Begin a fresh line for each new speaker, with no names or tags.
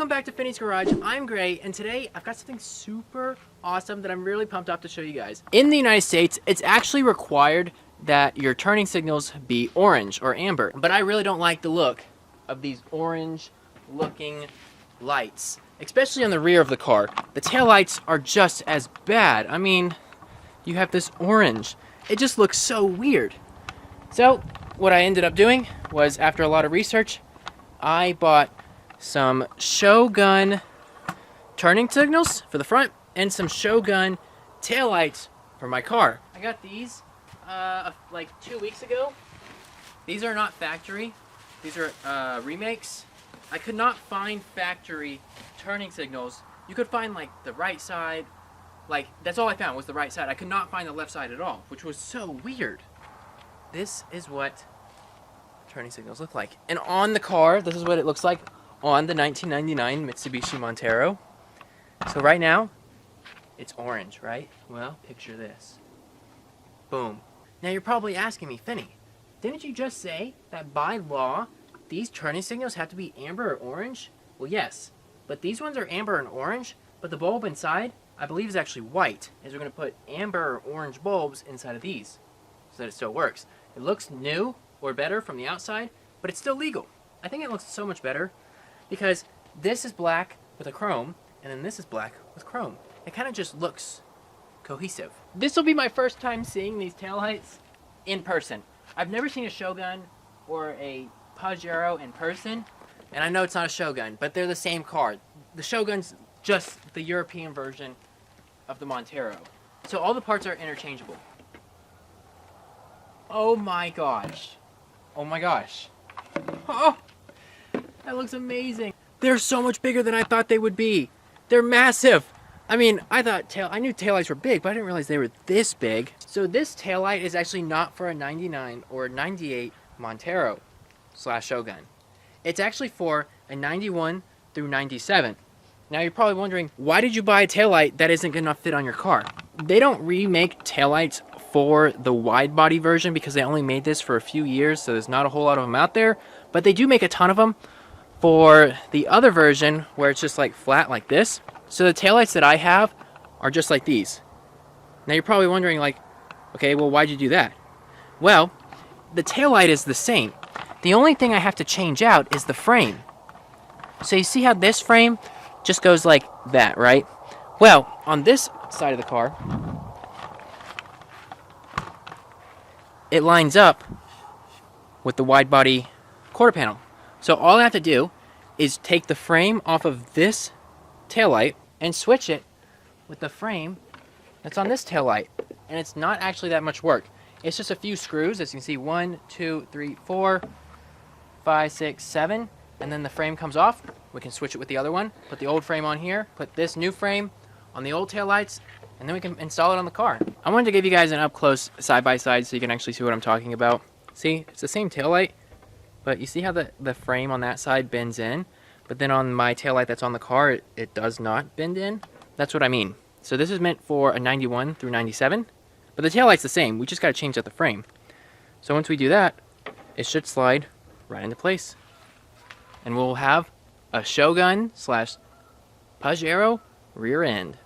Welcome back to Phinys Garage. I'm Gray, and today I've got something super awesome that I'm really pumped up to show you guys. In the United States, it's actually required that your turning signals be orange or amber, but I really don't like the look of these orange looking lights, especially on the rear of the car. The taillights are just as bad. I mean, you have this orange. It just looks so weird. So what I ended up doing was, after a lot of research, I bought some Shogun turning signals for the front and some Shogun taillights for my car. I got these like 2 weeks ago. These are not factory. These are remakes. I could not find factory turning signals. You could find like the right side. Like, that's all I found was the right side. I could not find the left side at all, which was so weird. This is what turning signals look like. And on the car, this is what it looks like on the 1999 Mitsubishi Montero. So right now, it's orange, right? Well, picture this. Boom. Now you're probably asking me, Phinny, didn't you just say that by law, these turning signals have to be amber or orange? Well, yes, but these ones are amber and orange, but the bulb inside, I believe, is actually white, as we're going to put amber or orange bulbs inside of these so that it still works. It looks new or better from the outside, but it's still legal. I think it looks so much better because this is black with a chrome, and then this is black with chrome. It kind of just looks cohesive. This will be my first time seeing these taillights in person. I've never seen a Shogun or a Pajero in person, and I know it's not a Shogun, but they're the same car. The Shogun's just the European version of the Montero. So all the parts are interchangeable. Oh my gosh. Oh my gosh. Oh, that looks amazing. They're so much bigger than I thought they would be. They're massive. I mean, I knew taillights were big, but I didn't realize they were this big. So this taillight is actually not for a 99 or 98 Montero / Shogun. It's actually for a 91 through 97. Now you're probably wondering, why did you buy a taillight that isn't going to fit on your car? They don't remake taillights for the wide body version because they only made this for a few years, so there's not a whole lot of them out there. But they do make a ton of them for the other version where it's just like flat like this. So the taillights that I have are just like these. Now you're probably wondering, like, okay, well, why'd you do that? Well, the taillight is the same. The only thing I have to change out is the frame. So you see how this frame just goes like that, right? Well, on this side of the car, it lines up with the wide body quarter panel. So all I have to do is take the frame off of this taillight and switch it with the frame that's on this taillight. And it's not actually that much work. It's just a few screws, as you can see, 1, 2, 3, 4, 5, 6, 7, and then the frame comes off. We can switch it with the other one, put the old frame on here, put this new frame on the old taillights, and then we can install it on the car. I wanted to give you guys an up-close side-by-side so you can actually see what I'm talking about. See, it's the same taillight, but you see how the frame on that side bends in, but then on my taillight that's on the car, it does not bend in. That's what I mean. So this is meant for a 91 through 97, but the taillight's the same. We just got to change out the frame. So once we do that, it should slide right into place. And we'll have a Shogun / Pajero rear end.